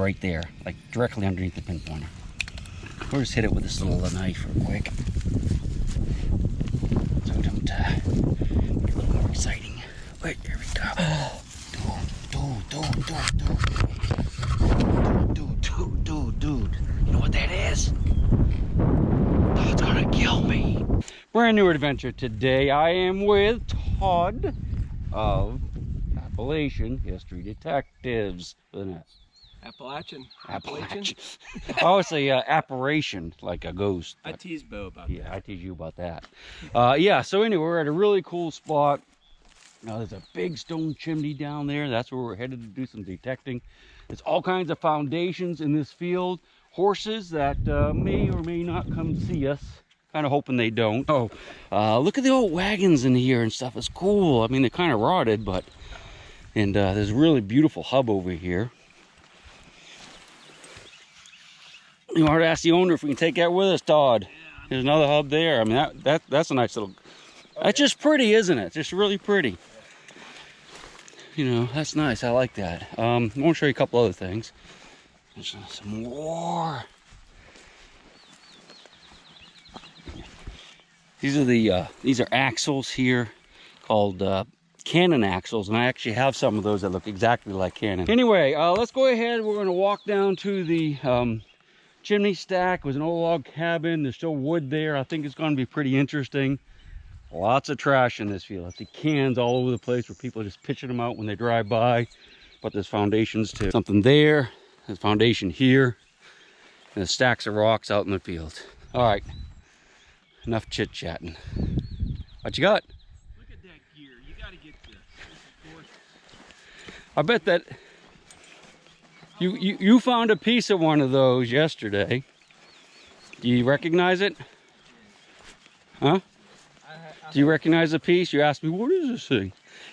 Right there, like directly underneath the pinpointer. We'll just hit it with this little knife real quick. So we don't get a little more exciting. Wait, there we go. Oh, dude. You know what that is? Oh, it's gonna kill me. Brand new adventure today. I am with Todd of Appalachian History Detectives. With an S. Appalachian. I always say apparition, like a ghost. I tease Bo about that. Yeah, I tease you about that. Yeah, so anyway, we're at a really cool spot. Now, there's a big stone chimney down there. That's where we're headed to do some detecting. There's all kinds of foundations in this field. Horses that may or may not come see us. Kind of hoping they don't. Oh, look at the old wagons in here and stuff. It's cool. I mean, they're kind of rotted, but... And there's a really beautiful hub over here. You want to ask the owner if we can take that with us, Todd. There's another hub there. I mean, that's a nice little... That's just pretty, isn't it? It's just really pretty. You know, that's nice. I like that. I want to show you a couple other things. There's some more. These are axles here called cannon axles, and I actually have some of those that look exactly like cannon. Anyway, let's go ahead. We're going to walk down to the chimney stack. It was an old log cabin. There's still wood there. I think it's going to be pretty interesting. Lots of trash in this field. I see cans all over the place where people are just pitching them out when they drive by. But there's foundations too. Something there. There's a foundation here. And there's stacks of rocks out in the field. All right. Enough chit-chatting. What you got? Look at that gear. You got to get this. This is gorgeous. I bet that you found a piece of one of those yesterday. Do you recognize it? Huh? Do you recognize the piece? You asked me, what is this thing?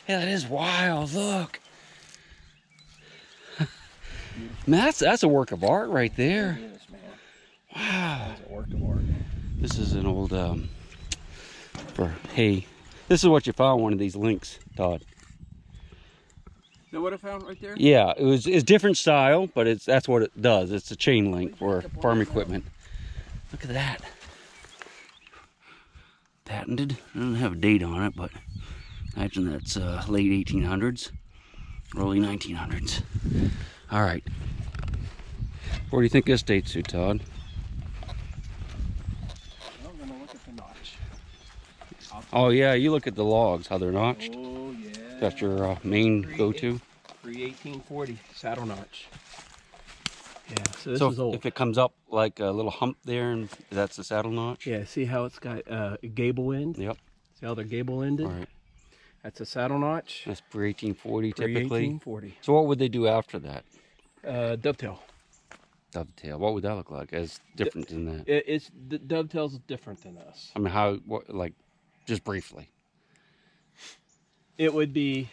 Yeah, that is wild. Look. Man, that's a work of art right there. It is, man. Wow. That's a work of art. This is an old, for hay. This is what you found, one of these links, Todd. Is that what I found right there? Yeah, it's different style, but that's what it does. It's a chain link for farm equipment. Look at that. Patented. I don't have a date on it, but I imagine that's late 1800s, early 1900s. All right. Where do you think this dates to, Todd? I'm going to look at the notch. Oh, yeah, you look at the logs, how they're notched. Oh, yeah. That's your main go-to? Pre-1840 saddle notch. Yeah, so this So is old. if it comes up like a little hump there, and that's the saddle notch? Yeah, see how it's got a gable end? Yep. See how they're gable ended? All right. That's a saddle notch. That's pre-1840 typically. Pre-1840. So what would they do after that? Dovetail. Dovetail. What would that look like? As different than that? The dovetail's different than this. I mean, like, just briefly. It would be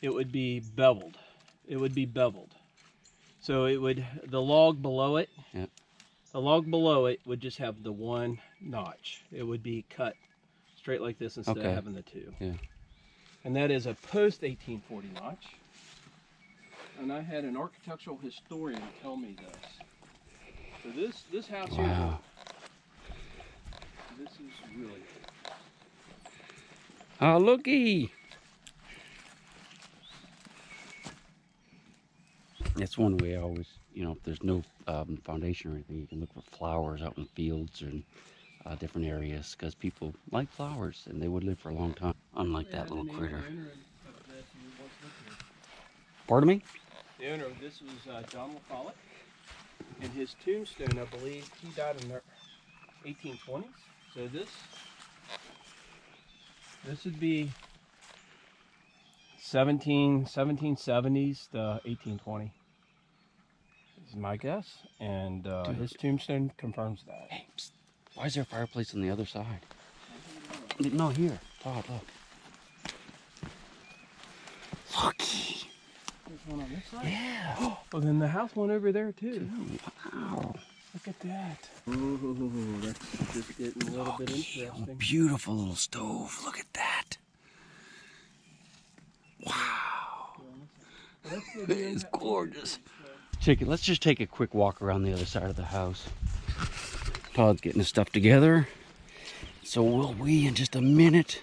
beveled. It would be beveled. So the log below it. Yep. The log below it would just have the one notch. It would be cut straight like this instead of having the two. Yeah. And that is a post 1840 notch. And I had an architectural historian tell me this. So this house here. This is really. Oh, looky! That's one way I always, if there's no foundation or anything, you can look for flowers out in fields or in different areas, because people like flowers and they would live for a long time, unlike that little critter. Pardon me? The owner of this was John LaFollette, and his tombstone, I believe, he died in the 1820s. So this would be 1770s to 1820 is my guess, and his tombstone confirms that. Hey, psst. Why is there a fireplace on the other side? No, here. Todd, look. Looky. There's one on this side? Yeah. Well, then the house went over there too. Wow. Look at that. Ooh, that's just getting a little bit interesting. Beautiful little stove. Look at that. Wow. It's gorgeous. let's just take a quick walk around the other side of the house. Todd's getting his stuff together. So will we in just a minute.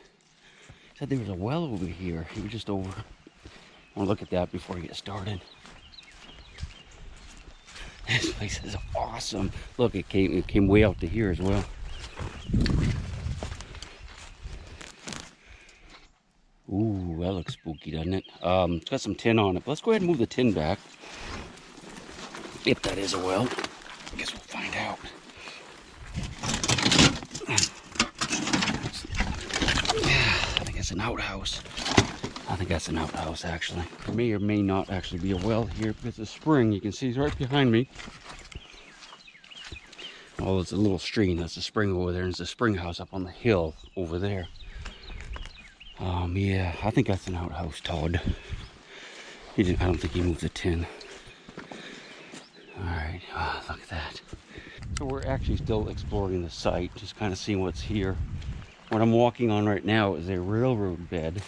He said there was a well over here. He was just over. I want to look at that before we get started. This place is awesome. Look, it came way out to here as well. Ooh, that looks spooky, doesn't it? It's got some tin on it. But let's go ahead and move the tin back. If that is a well, I guess we'll find out. I think it's an outhouse. I think that's an outhouse, actually. There may or may not actually be a well here, but it's a spring. You can see it's right behind me. Oh, it's a little stream. That's a spring over there, and it's a spring house up on the hill over there. Yeah, I think that's an outhouse, Todd. I don't think he moved the tin. All right, look at that. So we're actually still exploring the site, just kind of seeing what's here. What I'm walking on right now is a railroad bed.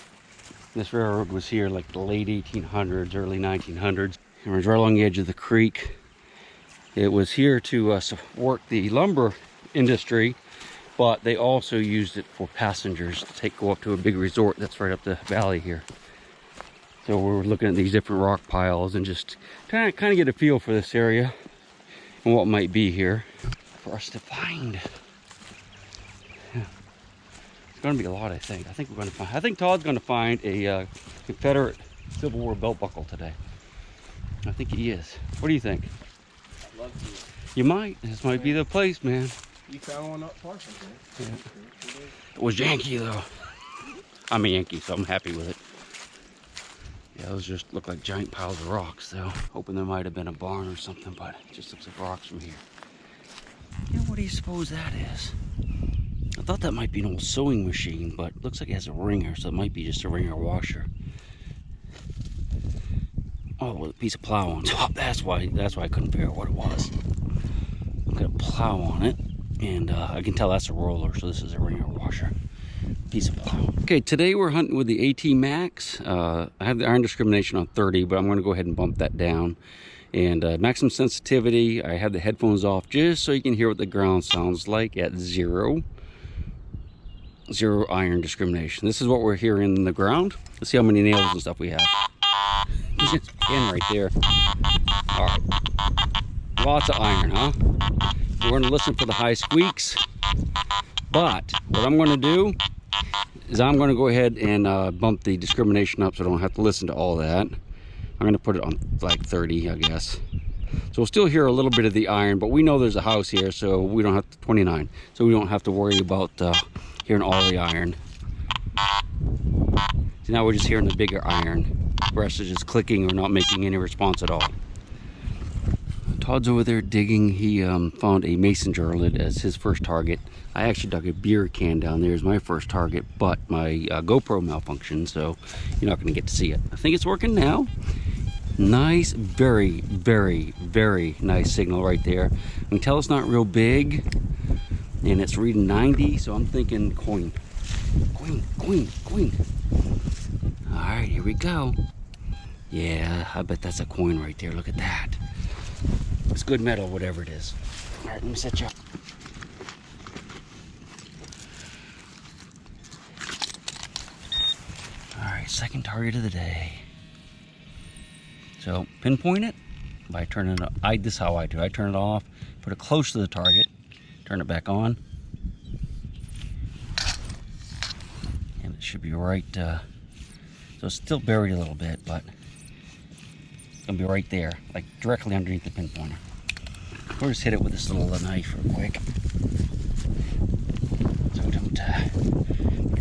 This railroad was here like the late 1800s, early 1900s. It was right along the edge of the creek. It was here to support the lumber industry, but they also used it for passengers to go up to a big resort that's right up the valley here. So we're looking at these different rock piles and just trying to kind of get a feel for this area and what might be here for us to find. Yeah. It's going to be a lot, I think. I think Todd's going to find a Confederate Civil War belt buckle today. I think he is. What do you think? I'd love to. You might. This might be the place, man. You found one up far from here. Yeah. It was Yankee, though. I'm a Yankee, so I'm happy with it. Yeah, those just look like giant piles of rocks, though. Hoping there might have been a barn or something, but it just looks like rocks from here. Yeah, what do you suppose that is? I thought that might be an old sewing machine, but it looks like it has a wringer, so it might be just a wringer washer. Oh, with a piece of plow on top. That's why I couldn't figure out what it was. Got a plow on it, and I can tell that's a roller, so this is a wringer washer. Piece of plow. Okay, today we're hunting with the AT Max. I have the iron discrimination on 30, but I'm going to go ahead and bump that down. And maximum sensitivity, I have the headphones off just so you can hear what the ground sounds like at zero iron discrimination. This is what we're hearing in the ground. Let's see how many nails and stuff we have. There's a pin right there. All right. Lots of iron, huh? We're going to listen for the high squeaks. But what I'm going to do is I'm going to go ahead and bump the discrimination up so I don't have to listen to all that. I'm going to put it on like 30, I guess. So we'll still hear a little bit of the iron, but we know there's a house here, so we don't have to, 29. So we don't have to worry about hearing all the iron. So now we're just hearing the bigger iron. The rest is just clicking or not making any response at all. Todd's over there digging. He found a mason jar lid as his first target. I actually dug a beer can down there as my first target, but my GoPro malfunctioned, so you're not going to get to see it. I think it's working now. Nice, very, very, very nice signal right there. I can tell it's not real big, and it's reading 90, so I'm thinking coin. Coin. All right, here we go. Yeah, I bet that's a coin right there. Look at that. It's good metal, whatever it is. All right, let me set you up. All right, second target of the day. So pinpoint it by turning it. This is how I do. I turn it off, put it close to the target, turn it back on, and it should be right. So it's still buried a little bit, but it's gonna be right there, like directly underneath the pinpointer. We'll just hit it with this little knife real quick, so don't get a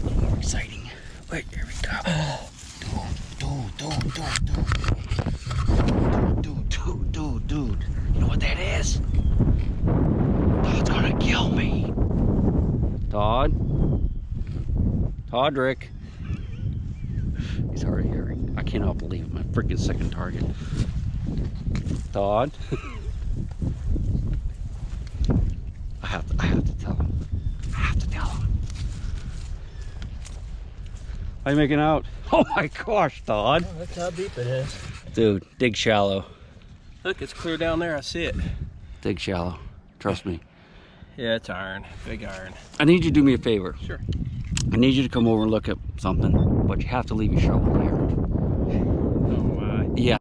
little more exciting. Wait, here we go. Dude. You know what that is? Todd's gonna kill me. Toddrick. He's hard of hearing. I cannot believe it. My freaking second target. Todd. I have to tell him. How you making out? Oh my gosh, Todd. Oh, that's how deep it is. Dude, dig shallow. Look, it's clear down there. I see it. Dig shallow. Trust me. Yeah, it's iron. Big iron. I need you to do me a favor. Sure. I need you to come over and look at something, but you have to leave your shovel here. Oh my. Yeah.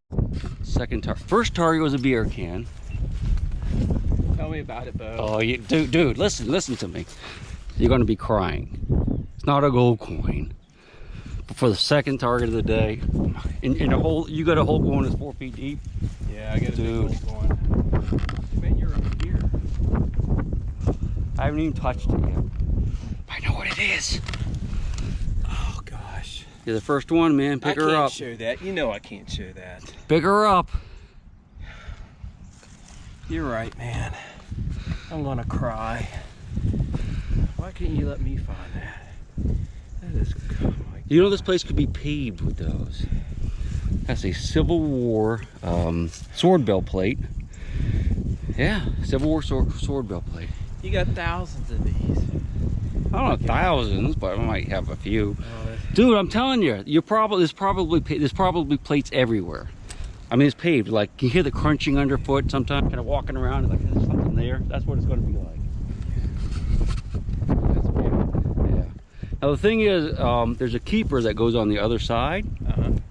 Second target. First target was a beer can. Tell me about it, Bo. Oh, dude, listen to me. You're going to be crying. It's not a gold coin. But for the second target of the day, in a hole, you got a hole going that's 4 feet deep. Yeah, I got a Dude. big hole going. Man, you're up here. I haven't even touched it yet. I know what it is. Oh gosh. You're the first one, man. Pick her I up. can't show that. You know I can't show that. Pick her up. You're right, man. I'm gonna cry. Why can't you let me find that? That is, oh my You know this place could be paved with those. That's a Civil War sword bell plate. Yeah, Civil War sword bell plate. You got thousands of these. I don't know thousands, but I might have a few. Oh, Dude, I'm telling you, there's probably plates everywhere. I mean, it's paved. Like, you hear the crunching underfoot sometimes, kind of walking around, like there's something there. That's what it's going to be like. that's beautiful. Yeah. Now the thing is, there's a keeper that goes on the other side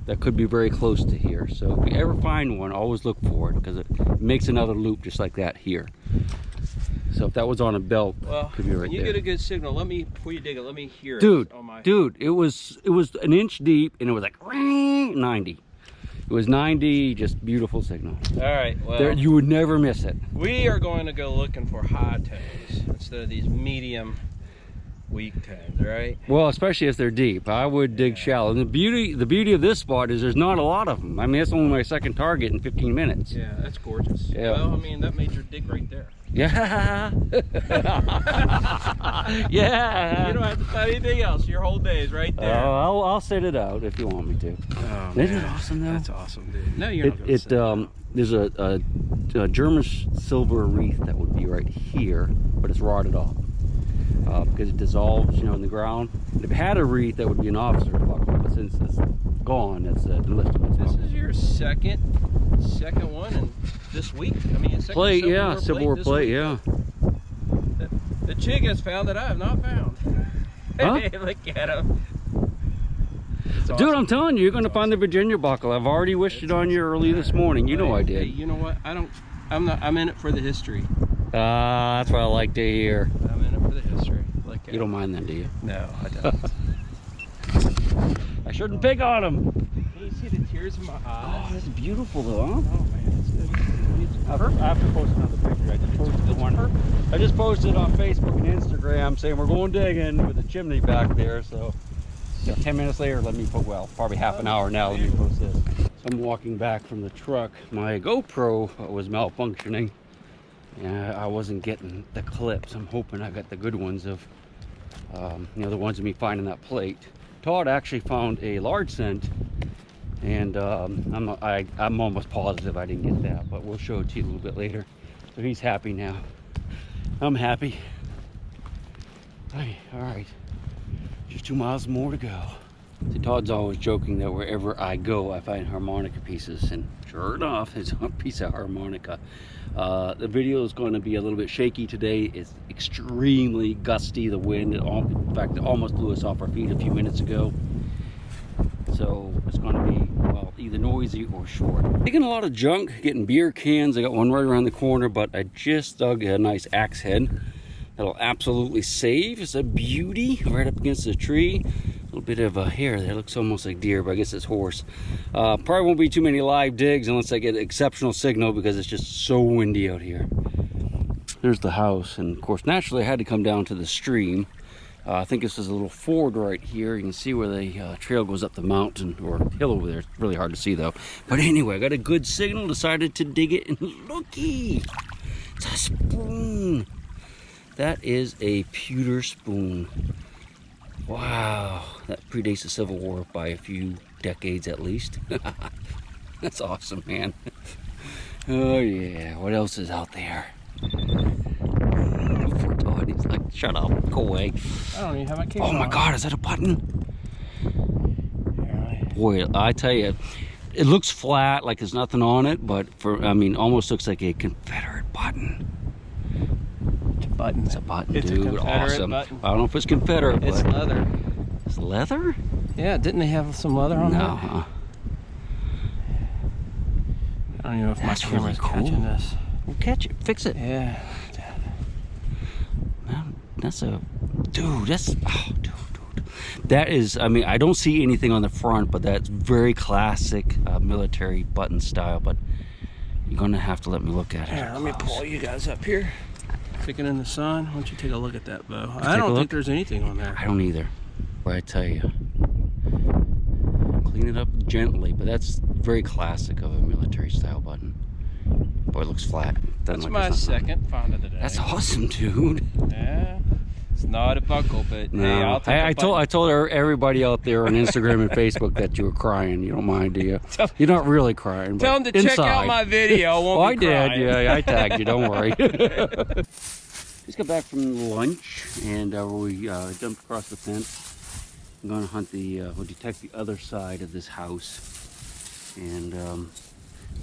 that could be very close to here. So if you ever find one, always look for it because it makes another loop just like that here. So if that was on a belt, Well, it could be right when you there. get a good signal, before you dig it, let me hear it. Dude, On my... dude, it was an inch deep and it was like 90. It was 90, just beautiful signal. All right, well, There, you would never miss it. we are going to go looking for high tones instead of these medium, weak tones, right? Well, especially if they're deep. I would dig shallow. And the beauty of this spot is there's not a lot of them. I mean, it's only my second target in 15 minutes. Yeah, that's gorgeous. Yeah. Well, I mean, that made your dig right there. Yeah. Yeah. You don't have to find anything else. Your whole day is right there. I'll set it out if you want me to. Oh, Isn't it man. awesome though? That's awesome, dude. No, you're not going to say that. There's a German silver wreath that would be right here, but it's rotted off because it dissolves, you know, in the ground. And if it had a wreath, that would be an officer's buckle, but since it's gone, it's enlisted. This is your second one in this week. I mean, a second Plate, Civil yeah, War Civil War this plate, week. yeah. The Chig has found that I have not found. Huh? Hey, look at him. Dude, I'm telling you, you're going to find the Virginia buckle. I've already wished it on you early this morning. You know I Hey, did. you know what? I'm in it for the history. That's what I like to hear. I'm in it for the history. Look at You don't mind them, do you? No, I don't. I shouldn't pick on them. Can you see the tears in my Oh, eyes? that's beautiful though, huh? Oh man, it's good. I have to post another picture. I just posted on Facebook and Instagram saying we're going digging with a chimney back there. So 10 minutes later, probably half an hour now, let me post this. So I'm walking back from the truck. My GoPro was malfunctioning and I wasn't getting the clips. I'm hoping I got the good ones of, you know, the ones of me finding that plate. Todd actually found a large cent, and I'm almost positive I didn't get that, but we'll show it to you a little bit later. So he's happy now. I'm happy. Hey, all right, just 2 miles more to go. See, Todd's always joking that wherever I go, I find harmonica pieces, and sure enough, it's a piece of harmonica. The video is going to be a little bit shaky today. It's extremely gusty, the wind. In fact, it almost blew us off our feet a few minutes ago. So it's going to be, well, either noisy or short. Taking a lot of junk, getting beer cans. I got one right around the corner, but I just dug a nice axe head that'll absolutely save. It's a beauty right up against the tree. A little bit of a hair there, looks almost like deer, but I guess it's horse. Probably won't be too many live digs unless I get exceptional signal because it's just so windy out here. There's the house, and of course naturally I had to come down to the stream. I think this is a little ford right here. You can see where the trail goes up the mountain or hill over there. It's really hard to see though. But anyway, I got a good signal, decided to dig it, and looky, it's a spoon. That is a pewter spoon. Wow, that predates the Civil War by a few decades at least. That's awesome, man. Oh yeah, what else is out there? Poor Todd, he's like, shut up, go away. I don't even have my camera. Oh my God, is that a button? Yeah. Boy, I tell you, it looks flat, like there's nothing on it, but I mean, almost looks like a Confederate button. It's a button. It's a button, it's dude. A Confederate awesome. Button. I don't know if it's Confederate, It's but leather. it's leather? Yeah, didn't they have some leather on No. that? I don't even know if That's my really camera's cool. catching this. We'll catch it. Fix it. Yeah. Man, that's a... Dude, that's... Oh, dude. That is... I mean, I don't see anything on the front, but that's very classic military button style, but you're going to have to let me look at it. Here, let me pull you guys up here. Sticking in the sun. Why don't you take a look at that bow? I take a don't look. think there's anything on there. I don't either. But I tell you, clean it up gently, but that's very classic of a military style button. Boy, it looks flat. That's like my second find of the day. That's awesome, dude. Yeah. It's not a buckle, but No. hey, I'll take I a told everybody out there on Instagram and Facebook that you were crying. You don't mind, do you? You're not really crying. Tell them to check out my video. I won't Oh, I be crying. did. Yeah, I tagged you. Don't worry. Just got back from lunch, and we jumped across the fence. I'm going to hunt we'll detect the other side of this house, and I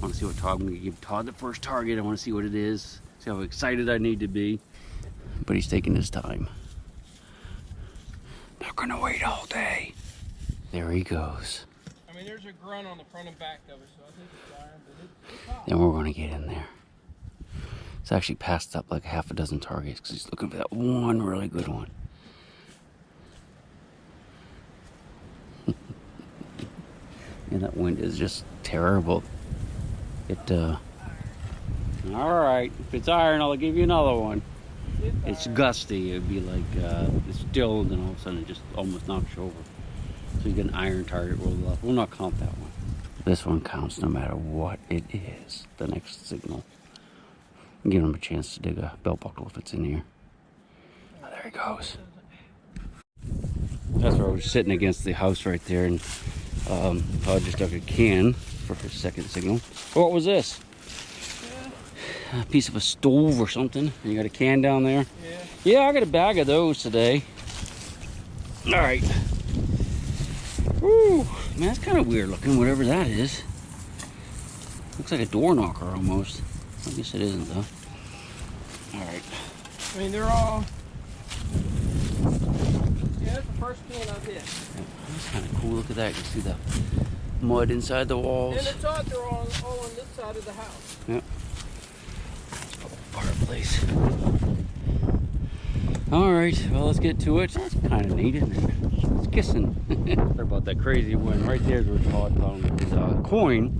want to see what Todd. I'm going to give Todd the first target. I want to see what it is. See how excited I need to be. But he's taking his time. Not going to wait all day. There he goes. I mean, there's a grunt on the front and back of it, so I think it's iron, but it's hot. Then we're going to get in there. It's actually passed up like half a dozen targets because he's looking for that one really good one. And that wind is just terrible. All right, if it's iron, I'll give you another one. It's gusty. It'd be like it's still, and then all of a sudden it just almost knocks you over. So you get an iron target rolled up. We'll not count that one. This one counts no matter what it is. The next signal. Give him a chance to dig a belt buckle if it's in here. Oh, there he goes. That's where I was sitting against the house right there, and Todd just dug a can for his second signal. What was this? A piece of a stove or something. And you got a can down there? Yeah, I got a bag of those today. All right. Woo, man, that's kind of weird looking, whatever that is. Looks like a door knocker almost. I guess it isn't though. All right. I mean, they're all... Yeah, that's the first can I've hit. That's kind of cool. Look at that. You can see the mud inside the walls. And it's odd they're all on this side of the house. Yep. Fireplace. All right, well, let's get to it. That's kind of neat, isn't it? It's kissing. Sorry about that crazy wind. Right there's where Todd found his coin.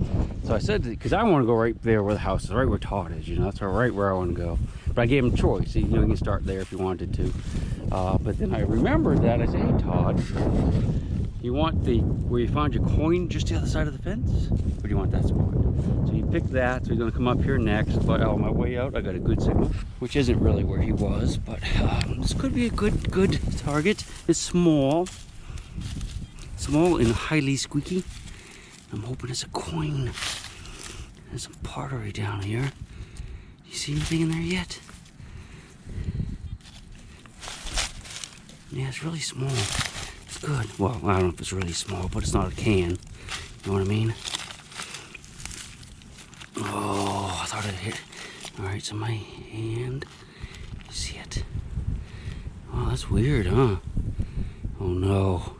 So I said, because I want to go right there where the house is, right where Todd is. You know, that's right where I want to go. But I gave him choice. You know, you can start there if you wanted to. But then I remembered that. I said, hey, Todd, you want where you found your coin just the other side of the fence? Or do you want that spot? So he picked that, so he's gonna come up here next. But on my way out, I got a good signal, which isn't really where he was, but this could be a good target. It's small and highly squeaky. I'm hoping it's a coin. There's some pottery down here. You see anything in there yet? Yeah, it's really small. It's good. Well, I don't know if it's really small, but it's not a can. You know what I mean? Oh, I thought it hit. All right, so my hand. You see it? Oh, that's weird, huh? Oh no,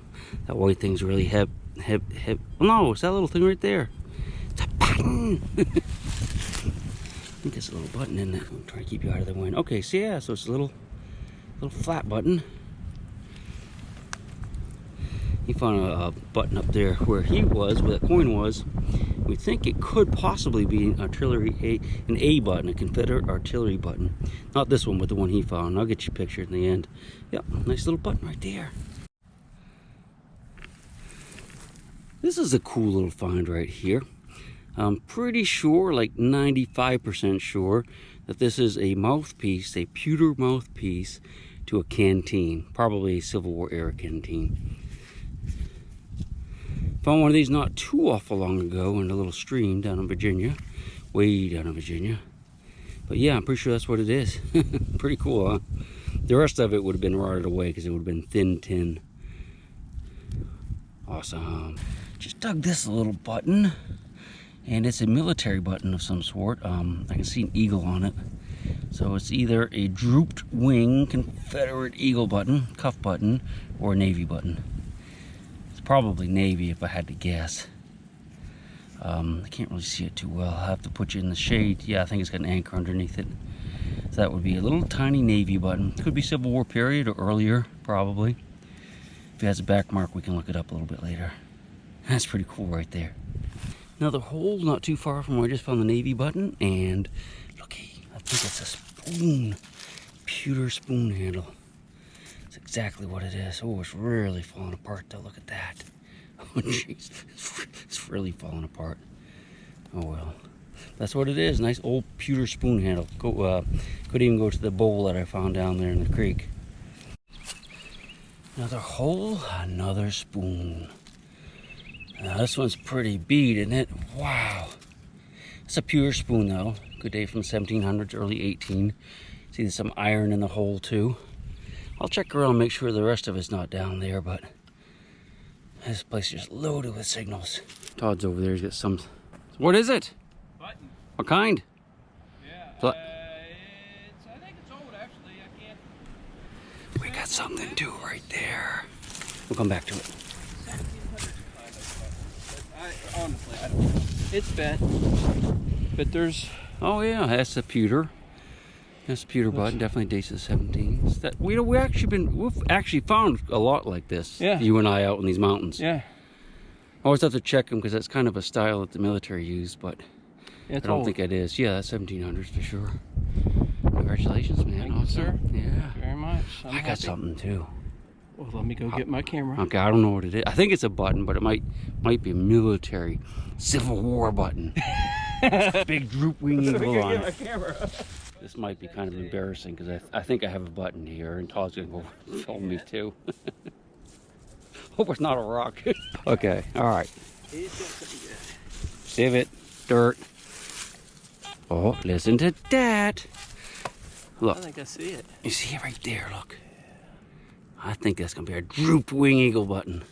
that white thing's really hip. Oh no, it's that little thing right there. It's a button. I think it's a little button in it. I'm trying to keep you out of the wind. Okay, so yeah, so it's a little flat button. He found a button up there where he was, where that coin was. We think it could possibly be an A button, a Confederate artillery button. Not this one, but the one he found. I'll get you a picture in the end. Yep, nice little button right there. This is a cool little find right here. I'm pretty sure, like 95% sure, that this is a mouthpiece, a pewter mouthpiece to a canteen. Probably a Civil War era canteen. Found one of these not too awful long ago in a little stream down in Virginia. Way down in Virginia. But yeah, I'm pretty sure that's what it is. Pretty cool, huh? The rest of it would have been rotted away because it would have been thin tin. Awesome. Just dug this little button. And it's a military button of some sort. I can see an eagle on it. So it's either a drooped wing Confederate eagle button, cuff button, or a Navy button. It's probably Navy if I had to guess. I can't really see it too well. I'll have to put you in the shade. Yeah, I think it's got an anchor underneath it. So that would be a little tiny Navy button. Could be Civil War period or earlier, probably. If it has a back mark, we can look it up a little bit later. That's pretty cool right there. Another hole not too far from where I just found the Navy button, and looky, I think it's a spoon. Pewter spoon handle. That's exactly what it is. Oh, it's really falling apart though. Look at that. Oh jeez, it's really falling apart. Oh well, that's what it is. Nice old pewter spoon handle. Could even go to the bowl that I found down there in the creek. Another hole, another spoon. Now this one's pretty beat, isn't it? Wow. It's a pewter spoon though. Good day from the 1700s, early 18. See there's some iron in the hole too. I'll check around and make sure the rest of it's not down there, but this place is loaded with signals. Todd's over there, he's got some. What is it? Button. What kind? Yeah. Pl- I think it's old actually. I can't. We got something too right there. We'll come back to it. 1700s kind of button. But honestly, I don't know. It's bent. But there's. Oh yeah, that's a pewter. That's a pewter button. Definitely dates to the 17s. That we've actually found a lot like this. Yeah. You and I out in these mountains. Yeah. I always have to check them because that's kind of a style that the military used, but It's I don't old. think it is. Yeah, that's 1700s for sure. Congratulations, man. Thank you, Awesome. sir. Yeah. Thank you very much. I'm I got happy. something too. Well, let me go get my camera. Okay, I don't know what it is. I think it's a button, but it might be a military Civil War button. Big droop wing eagle on it. Camera. This might be kind of embarrassing because I think I have a button here, and Todd's gonna go film me too. Hope it's not a rock. Okay, all right. He's got something good. Divot, dirt. Oh, listen to that. Look, I think I see it. you see it right there, look. I think that's gonna be a drooped wing eagle button.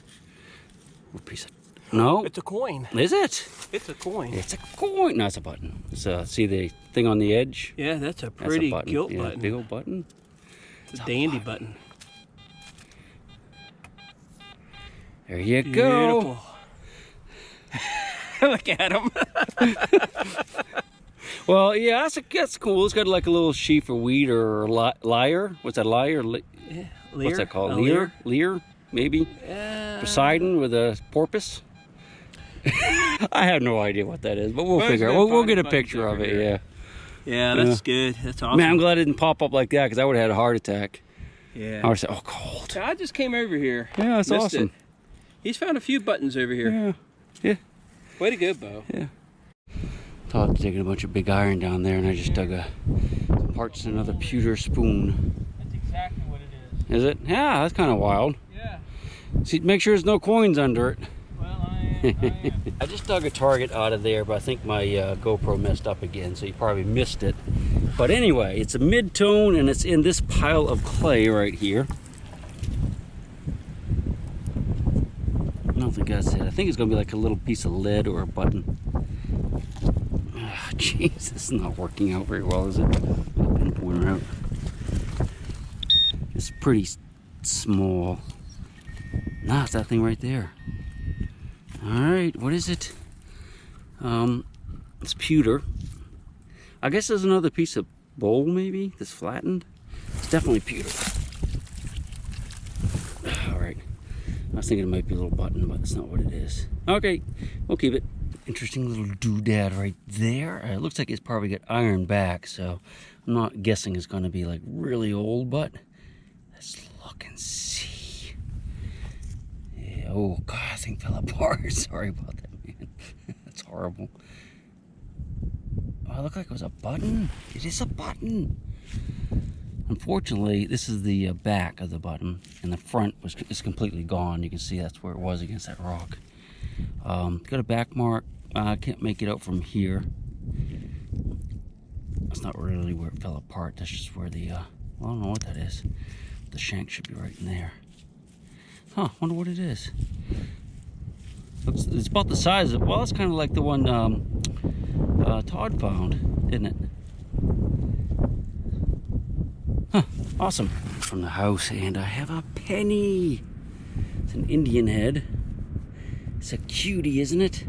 What piece of, no? It's a coin. Is it? It's a coin. It's a coin. No, it's a button. So see the thing on the edge? Yeah, that's a That's pretty a button. gilt Yeah, button. big old button. It's a dandy button. There you go. Beautiful. Look at him. Well, yeah, that's cool. It's got like a little sheaf of wheat or lyre. What's that, lyre? Yeah, What's that called? A Lear? Lear, maybe? Poseidon with a porpoise? I have no idea what that is, but we'll figure it out. We'll get a picture of it, yeah. Yeah, that's good. That's awesome. Man, I'm glad it didn't pop up like that because I would have had a heart attack. Yeah. I would say, oh, cold. I just came over here. Yeah, that's Missed awesome. it. He's found a few buttons over here. Yeah, yeah. Way to go, Bo. Yeah. Todd's digging a bunch of big iron down there, and I just dug some parts of another pewter spoon. That's exactly what it is. Is it? Yeah, that's kind of wild. Yeah. See, make sure there's no coins under it. Well, I am. I just dug a target out of there, but I think my GoPro messed up again, so you probably missed it. But anyway, it's a mid-tone, and it's in this pile of clay right here. I don't think that's it. I think it's going to be like a little piece of lead or a button. Ah, jeez, this is not working out very well, is it? Pinpoint her out. It's pretty small. Nah, it's that thing right there. Alright, what is it? It's pewter. I guess there's another piece of bowl maybe that's flattened. It's definitely pewter. Alright. I was thinking it might be a little button, but that's not what it is. Okay, we'll keep it. Interesting little doodad right there. It looks like it's probably got iron back, so I'm not guessing it's going to be like really old, but let's look and see. Yeah, oh God, that thing fell apart. Sorry about that, man. That's horrible. Oh, it looked like it was a button. It is a button. Unfortunately, this is the back of the button, and the front is completely gone. You can see that's where it was against that rock. Got a back mark. I can't make it out from here. That's not really where it fell apart. That's just where the, well, I don't know what that is. The shank should be right in there. Huh, wonder what it is. It's about the size of, well, it's kind of like the one Todd found, didn't it? Huh, awesome. From the house, and I have a penny. It's an Indian head. It's a cutie, isn't it?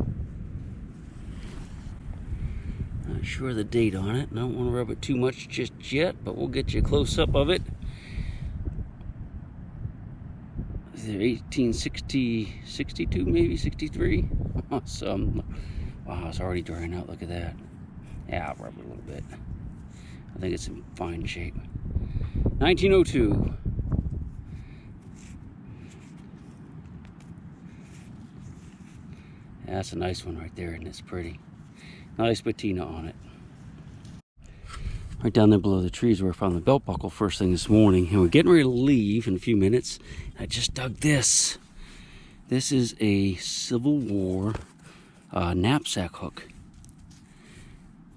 Not sure of the date on it. I don't want to rub it too much just yet, but we'll get you a close-up of it. Is it 1860, 62 maybe, 63? Awesome. Wow, it's already drying out. Look at that. Yeah, I'll rub it a little bit. I think it's in fine shape. 1902. Yeah, that's a nice one right there, and it's pretty. Nice patina on it. Right down there below the trees where I found the belt buckle first thing this morning, and we're getting ready to leave in a few minutes. I just dug this. This is a Civil War knapsack hook.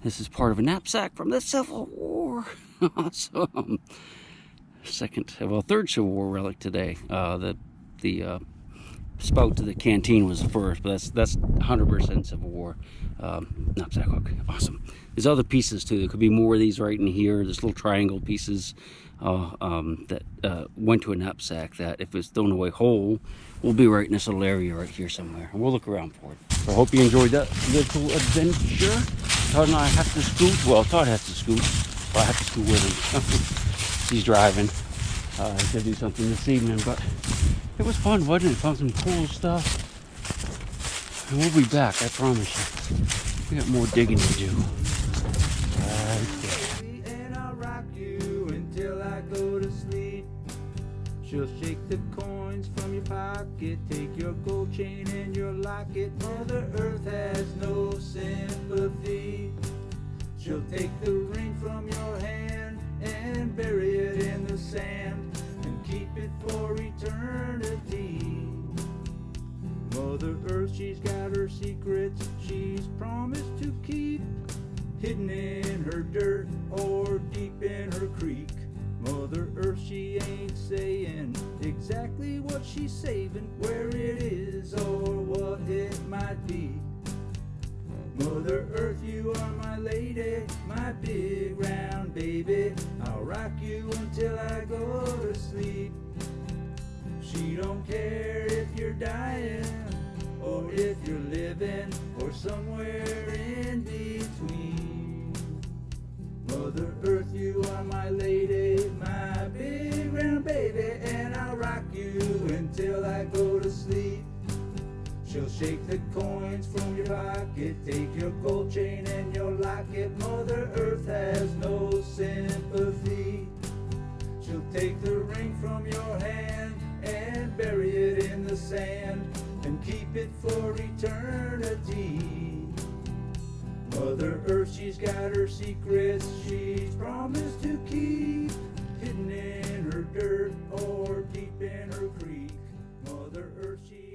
This is part of a knapsack from the Civil War. Awesome. Third Civil War relic today. The spout to the canteen was the first, but that's 100% Civil War knapsack hook. Awesome. There's other pieces too. There could be more of these right in here. There's little triangle pieces that went to a knapsack that, if it's thrown away whole, will be right in this little area right here somewhere. And we'll look around for it. So I hope you enjoyed that little adventure. Todd and I have to scoot. Well, Todd has to scoot, but I have to scoot with him. He's driving. He's gonna do something this evening, but it was fun, wasn't it? Found some cool stuff. And we'll be back, I promise you. We got more digging to do. Right there. And I'll rock you until I go to sleep. She'll shake the coins from your pocket, take your gold chain and your locket. Mother Earth has no sympathy. She'll take the ring from your hand and bury it in the sand and keep it for eternity. Mother Earth, she's got her secrets she's promised to keep, hidden in her dirt or deep in her creek. Mother Earth, she ain't saying exactly what she's saving, where it is or what it might be. Mother Earth, you are my lady, my big round baby. I'll rock you until I go to sleep. She don't care if you're dying or if you're living or somewhere in between. Mother Earth, you are my lady, my big round baby, and I'll rock you until I go to sleep. She'll shake the coins from your pocket, take your gold chain and your locket. Mother Earth has no sympathy. She'll take the ring from your hand and bury it in the sand and keep it for eternity. Mother Earth, she's got her secrets she's promised to keep, hidden in her dirt or deep in her creek. Mother Earth, she